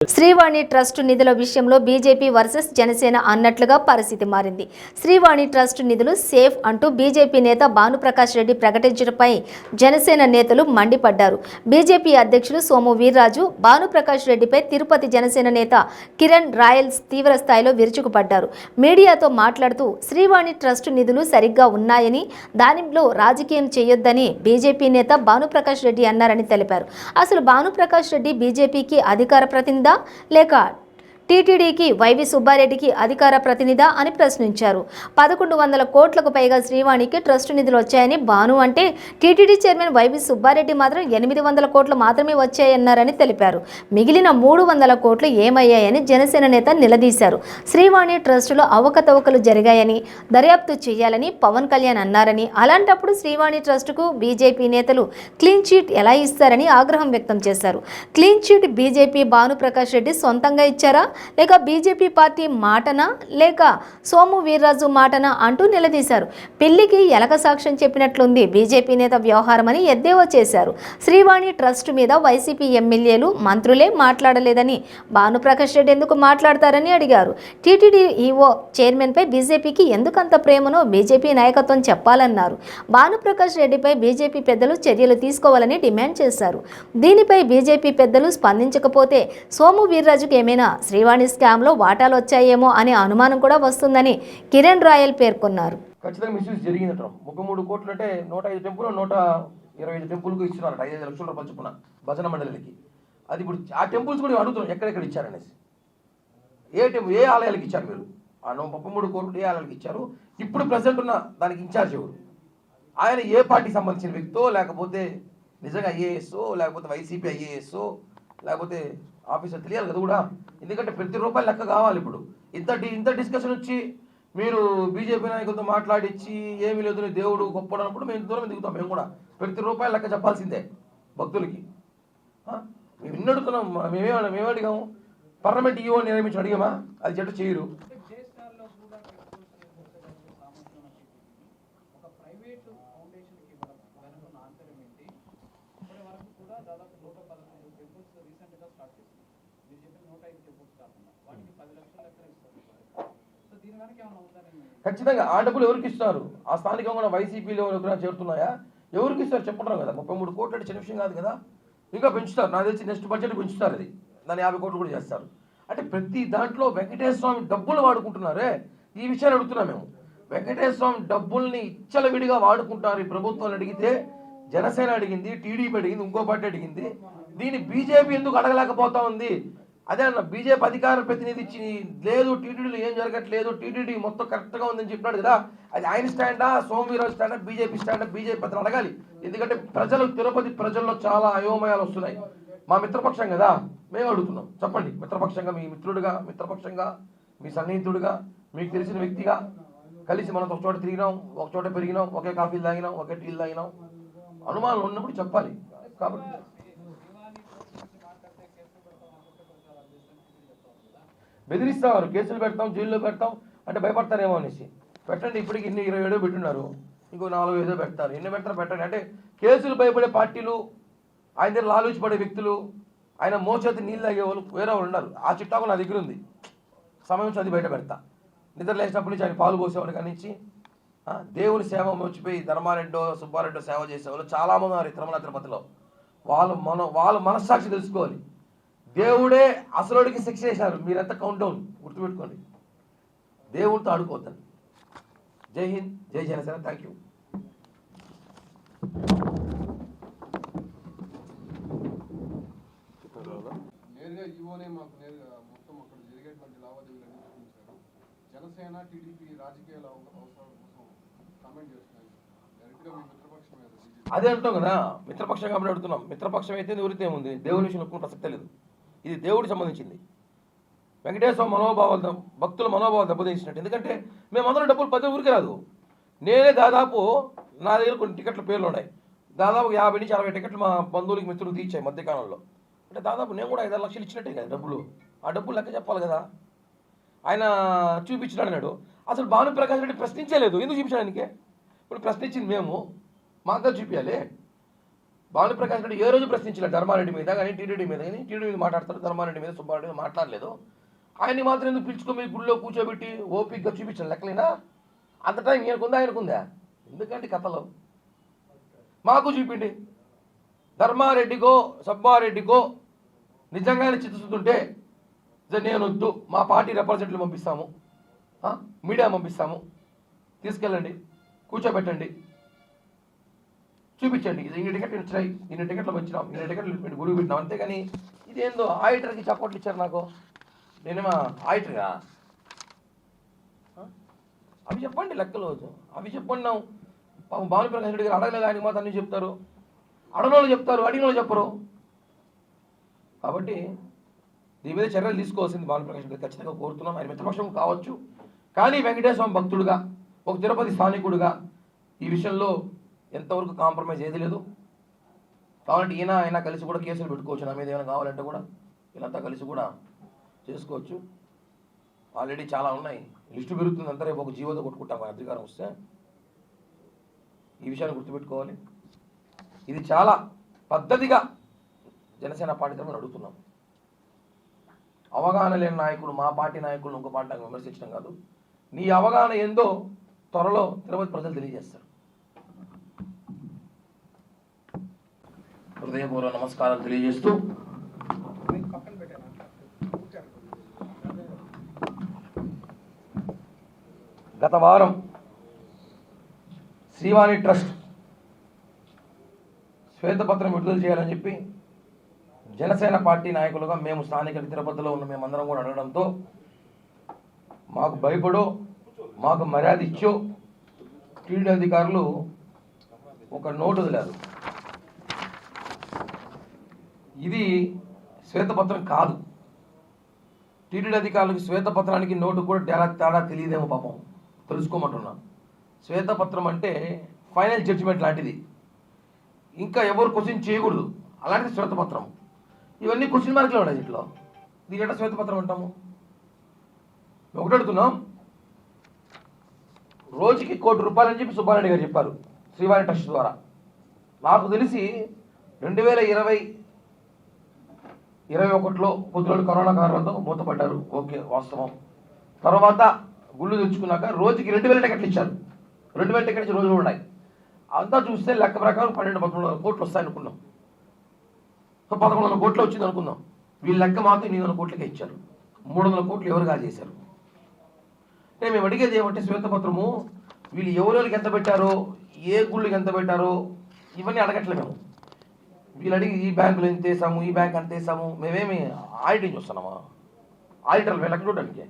Srivani trust నిధుల విషయంలో BJP versus Janasena అన్నట్లుగా పరిస్థితి మారింది. శ్రీవాణి ట్రస్ట్ నిధులు సేఫ్ అంటూ బీజేపీ నేత భానుప్రకాష్ రెడ్డి ప్రకటించడంపై జనసేన నేతలు మండిపడ్డారు. బీజేపీ అధ్యక్షులు సోము వీర్రాజు భానుప్రకాష్ రెడ్డిపై తిరుపతి జనసేన నేత కిరణ్ రాయల్స్ తీవ్ర స్థాయిలో విరుచుకుపడ్డారు. మీడియాతో మాట్లాడుతూ శ్రీవాణి ట్రస్ట్ నిధులు సరిగ్గా ఉన్నాయని, దానిలో రాజకీయం చేయొద్దని బీజేపీ నేత భానుప్రకాష్ రెడ్డి అన్నారని తెలిపారు. అసలు భానుప్రకాష్ రెడ్డి బీజేపీకి అధికార ప్రతినిధి లేక టీటీడీకి వైవి సుబ్బారెడ్డికి అధికార ప్రతినిధి అని ప్రశ్నించారు. 1100 కోట్లకు పైగా శ్రీవాణికి ట్రస్ట్ నిధులు వచ్చాయని భాను అంటే, టీటీడీ చైర్మన్ వైవి సుబ్బారెడ్డి మాత్రం 800 కోట్లు మాత్రమే వచ్చాయన్నారని తెలిపారు. మిగిలిన 300 కోట్లు ఏమయ్యాయని జనసేన నేత నిలదీశారు. శ్రీవాణి ట్రస్టులో అవకతవకలు జరిగాయని దర్యాప్తు చేయాలని పవన్ కళ్యాణ్ అన్నారని, అలాంటప్పుడు శ్రీవాణి ట్రస్టుకు బీజేపీ నేతలు క్లీన్ చీట్ ఎలా ఇస్తారని ఆగ్రహం వ్యక్తం చేశారు. Clean cheat BJP Bhanuprakash Reddy సొంతంగా ఇచ్చారా, లేక బీజేపీ పార్టీ మాటనా, లేక సోము వీర్రాజు మాటనా అంటూ నిలదీశారు. పెళ్లికి ఎలక సాక్ష్యం చెప్పినట్లుంది బీజేపీ నేత వ్యవహారమని ఎద్దేవా చేశారు. శ్రీవాణి ట్రస్ట్ మీద వైసీపీ ఎమ్మెల్యేలు, మంత్రులే మాట్లాడలేదని భానుప్రకాష్ రెడ్డి ఎందుకు మాట్లాడతారని అడిగారు. టీటీడీ ఈవో చైర్మన్పై బీజేపీకి ఎందుకంత ప్రేమనో బీజేపీ నాయకత్వం చెప్పాలన్నారు. భానుప్రకాష్ రెడ్డిపై బీజేపీ పెద్దలు చర్యలు తీసుకోవాలని డిమాండ్ చేశారు. దీనిపై బీజేపీ పెద్దలు స్పందించకపోతే సోము వీర్రాజుకు ఏమైనా శ్రీవాణి స్కామ్లో వాటాలు వచ్చాయేమో అనే అనుమానం కూడా వస్తుందని కిరణ్ రాయల్ పేర్కొన్నారు. ఖచ్చితంగా మిస్యూజ్ జరిగిందట. 33 కోట్లు అంటే 105 టెంపుల్ 125 టెంపుల్కు ఇచ్చినారట. 5 లక్షల రూపాయలు చొప్పున భజన మండలికి. అది ఇప్పుడు ఆ టెంపుల్స్ కూడా అడుగుతున్నాం ఎక్కడెక్కడ ఇచ్చారనేసి. ఏ ఆలయాలకు ఇచ్చారు మీరు? ఆ 33 కోట్లు ఏ ఆలయాలకు ఇచ్చారు? ఇప్పుడు ప్రజెంట్ ఉన్న దానికి ఇన్ఛార్జ్ ఎవరు? ఆయన ఏ పార్టీకి సంబంధించిన వ్యక్తో, లేకపోతే నిజంగా ఐఏఎస్ఓ, లేకపోతే వైసీపీ ఐఏఎస్ఓ, లేకపోతే ఆఫీసర్ తెలియాలి కదా కూడా. ఎందుకంటే ప్రతి రూపాయలు లెక్క కావాలి. ఇప్పుడు ఇంత డిస్కషన్ వచ్చి మీరు బీజేపీ నాయకులతో మాట్లాడించి ఏమీ లేదు దేవుడు గొప్పడన్నప్పుడు మేము దూరం దిగుతాం. మేము కూడా ప్రతి రూపాయలు లెక్క చెప్పాల్సిందే భక్తులకి. మేము ఎన్ని అడుగుతున్నాం? మేము అడిగాము. పార్లమెంట్ ఈవో నియమించి అడిగామా? అది చెట్టు చేయరు. ఖచ్చితంగా ఆ డబ్బులు ఎవరికి ఇస్తారు? ఆ స్థానికంగా కూడా వైసీపీలో ఎవరైనా చేరుతున్నాయా? ఎవరికి ఇస్తారు చెప్పడం కదా. 33 కోట్లు అంటే చిన్న విషయం కాదు కదా. ఇంకా పెంచుతారు. నాకు తెలిసి నెక్స్ట్ బడ్జెట్ పెంచుతారు. అది దాన్ని 50 కోట్లు కూడా చేస్తారు. అంటే ప్రతి దాంట్లో వెంకటేశ్వర స్వామి డబ్బులు వాడుకుంటున్నారే. ఈ విషయాన్ని అడుగుతున్నాం మేము. వెంకటేశ్వర స్వామి డబ్బుల్ని ఇచ్చలవిడిగా వాడుకుంటారు. ఈ ప్రభుత్వాన్ని అడిగితే జనసేన అడిగింది, టీడీపీ అడిగింది, ఇంకో పార్టీ అడిగింది. దీన్ని బీజేపీ ఎందుకు అడగలేకపోతా ఉంది? అదే అన్న, బీజేపీ అధికార ప్రతినిధి ఇచ్చి లేదు టీటీడీలో ఏం జరగట్లేదు, టీటీడీ మొత్తం కరెక్ట్గా ఉందని చెప్పినాడు కదా. అది ఆయన స్టాండా, సోమవీరాజు స్టాండా, బీజేపీ స్టాండా? బీజేపీ అతను అడగాలి. ఎందుకంటే తిరుపతి ప్రజల్లో చాలా అయోమయాలు వస్తున్నాయి. మా మిత్రపక్షం కదా, మేము అడుగుతున్నాం. చెప్పండి. మిత్రపక్షంగా, మీ మిత్రుడిగా, మిత్రపక్షంగా, మీ సన్నిహితుడిగా, మీకు తెలిసిన వ్యక్తిగా కలిసి మనం ఒక చోట తిరిగినాం, ఒక చోట పెరిగినాం, ఒకే కాఫీలు తాగినాం, ఒకే టీలు తాగినాం. అనుమానాలు ఉన్నప్పుడు చెప్పాలి. కాబట్టి బెదిరిస్తారు. కేసులు పెడతాం, జైల్లో పెడతాం అంటే భయపడతారేమో అనేసి. పెట్టండి. ఇప్పటికి ఇన్ని 27 పెట్టున్నారు, ఇంకో 45 పెడతారు. ఎన్ని పెడతారు పెట్టండి. అంటే కేసులు భయపడే పార్టీలు, ఆయన దగ్గర లాలూచిపడే వ్యక్తులు, ఆయన మోచేతి నీళ్ళు తాగే వాళ్ళు వేరే వాళ్ళు ఉన్నారు. ఆ చిట్టాకు నా దగ్గర ఉంది. సమయం చదివి బయట పెడతా. నిద్ర లేచినప్పటి నుంచి ఆయన పాలు పోసేవాడు కానించి దేవుని సేవ మర్చిపోయి ధర్మారెడ్డో సుబ్బారెడ్డో సేవ చేసేవాళ్ళు చాలామంది ఉన్నారు తిరుమల తిరుపతిలో. వాళ్ళ మనస్సాక్షి తెలుసుకోవాలి. దేవుడే అసలుడికి శిక్ష చేశారు. మీరంతా కౌంట్ డౌన్ గుర్తుపెట్టుకోండి. దేవుడితో ఆడుకోవద్దండి. జై హింద్, జై జనసేన. Thank you. నేరుగా ఈవోనే మాకు నేరుగా మొత్తం అక్కడ జరిగేటువంటి లావాదేవీలన్నీ చూపించారు. జనసేన టీడీపీ రాజకీయాల అవసరాల కోసం కామెంట్ చేస్తున్నాయి. డైరెక్ట్గా మీ మిత్రపక్షం మీద అదే అంటాం కదా. మిత్రపక్షం కాబట్టి అడుగుతున్నాం. మిత్రపక్షం అయితే ఊరితే ఉంది. దేవుని విషయం ఒప్పుకున్న ప్రసక్తే లేదు. ఇది దేవుడికి సంబంధించింది. వెంకటేశ్వర మనోభావాలు, భక్తుల మనోభావాలు దెబ్బతీసినట్టు. ఎందుకంటే మేమందరం డబ్బులు 10 ఊరికి రాదు. నేనే దాదాపు నా దగ్గర కొన్ని టికెట్ల పేర్లు ఉన్నాయి. దాదాపు 50 నుంచి 60 టికెట్లు మా బంధువులకి మిత్రులు తీర్చాయి మధ్యకాలంలో. అంటే దాదాపు నేను కూడా 5-6 లక్షలు ఇచ్చినట్టే కదా డబ్బులు. ఆ డబ్బులు లెక్క చెప్పాలి కదా. ఆయన చూపించినాడు అన్నాడు. అసలు భానుప్రకాష్ రెడ్డి ప్రశ్నించలేదు. ఎందుకు చూపించడానికే? ఇప్పుడు ప్రశ్నించింది మేము, మా దగ్గర చూపించాలి. భానుప్రకాష్ రెడ్డి ఏ రోజు ప్రశ్నించలేదు ధర్మారెడ్డి మీద కానీ టీడీడీ మీద కానీ టీడీడీ మీద మాట్లాడతారు, ధర్మారెడ్డి మీద సుబ్బారెడ్డి మీద మాట్లాడలేదు. ఆయన్ని మాత్రం ఎందుకు పిలుచుకొని గుళ్ళో కూర్చోబెట్టి ఓపికగా చూపించాను లెక్కలేనా? అంత టైం ఆయనకుందా? ఎందుకంటే కథలో మాకు చూపిండి. ధర్మారెడ్డికో సుబ్బారెడ్డికో నిజంగానే చిత్తశుద్ధి నేను వద్దు, మా పార్టీ రిప్రజెంటేటివ్లు పంపిస్తాము, మీడియా పంపిస్తాము, తీసుకెళ్ళండి, కూర్చోబెట్టండి, చూపించండి, ఇది ఇన్ని టికెట్లు ఇచ్చాయి, ఇన్ని టికెట్లు వచ్చినాం, ఇన్ని టికెట్లు గురువు పెట్టినాం. అంతేగాని ఇదేందో ఆడిటర్కి చప్పట్లు ఇచ్చారు నాకు, నేనేమా ఆడిటర్గా? అవి చెప్పండి లెక్కలు, అవి చెప్పండి. భానుప్రకాష్ రెడ్డి గారు అడగలేదు, ఆయనకి మాత్రం అన్నీ చెప్తారు, అడగని వాళ్ళు చెప్తారు, అడిగిన వాళ్ళు చెప్పరు. కాబట్టి దీని మీద చర్యలు తీసుకోవాల్సింది భానుప్రకాష్ రెడ్డి ఖచ్చితంగా కోరుతున్నాం. ఆయన మిత్రపక్షం కావచ్చు, కానీ వెంకటేశ్వర స్వామి భక్తుడుగా, ఒక తిరుపతి స్థానికుడుగా ఈ విషయంలో ఎంతవరకు కాంప్రమైజ్ ఏది లేదు. కాబట్టి ఆయన కలిసి కూడా కేసులు పెట్టుకోవచ్చు, నా మీద ఏమైనా కావాలంటే కూడా వీళ్ళంతా కలిసి కూడా చేసుకోవచ్చు. ఆల్రెడీ చాలా ఉన్నాయి, లిస్టు పెరుగుతుంది. అంతా రేపు ఒక జీవోతో కొట్టుకుంటాం మన అధికారం వస్తే. ఈ విషయాన్ని గుర్తుపెట్టుకోవాలి. ఇది చాలా పద్ధతిగా జనసేన పార్టీ తరఫున అడుగుతున్నాం. అవగాహన లేని నాయకులు, మా పార్టీ నాయకులు ఇంకో పార్టీ నాయకులు విమర్శించడం కాదు. నీ అవగాహన ఏందో త్వరలో తిరుపతి ప్రజలు తెలియజేస్తారు. హృదయపూర్వక నమస్కారాలు తెలియజేస్తూ గత వారం శ్రీవాణి ట్రస్ట్ శ్వేతపత్రం విడుదల చేయాలని చెప్పి జనసేన పార్టీ నాయకులుగా మేము స్థానిక తిరుపతిలో ఉన్న మేమందరం కూడా అడగడంతో మాకు భయపడో, మాకు మర్యాద ఇచ్చో టీడీ అధికారులు ఒక నోటు వదిలారు. ఇది శ్వేతపత్రం కాదు. టీడీ అధికారులకు శ్వేతపత్రానికి నోటు కూడా తేడా తెలియదేమో పాపం, తెలుసుకోమంటున్నాం. శ్వేతపత్రం అంటే ఫైనల్ జడ్జిమెంట్ లాంటిది, ఇంకా ఎవరు క్వశ్చన్ చేయకూడదు, అలాంటిది శ్వేతపత్రం. ఇవన్నీ క్వశ్చన్ మార్కులు ఉన్నాయి దీంట్లో. దీని ఎట్లా శ్వేతపత్రం అంటాము? ఒకటి అడుగుతున్నాం, రోజుకి ₹1 కోటి అని చెప్పి సుబ్బారెడ్డి గారు చెప్పారు శ్రీవాణి ట్రస్ట్ ద్వారా. నాకు తెలిసి 2021లో కొద్దిరోజు కరోనా కారణంతో మూతపడ్డారు, ఓకే వాస్తవం. తర్వాత గుళ్ళు తెచ్చుకున్నాక రోజుకి 2000 టికెట్లు ఇచ్చారు. 2000 టికెట్స్ రోజులు ఉన్నాయి. అంతా చూస్తే లెక్క ప్రకారం 12-13 కోట్లు వస్తాయనుకున్నాం. 1100 కోట్లు వచ్చింది అనుకుందాం. వీళ్ళ లెక్క మాత్రం 800 కోట్లకే ఇచ్చారు. 300 కోట్లు ఎవరుగా చేశారు. అంటే మేము అడిగేది ఏమంటే శ్వేతపత్రము వీళ్ళు ఎవరెవరికి ఎంత పెట్టారో, ఏ గుళ్ళకి ఎంత పెట్టారో ఇవన్నీ అడగట్లేదు మేము. వీళ్ళు అడిగి ఈ బ్యాంకులో ఎంత వేసాము, ఈ బ్యాంక్ ఎంత వేసాము, మేమేమి ఆడిటింగ్ చూస్తున్నామా? ఆడిటర్లు లెక్క చూడడానికి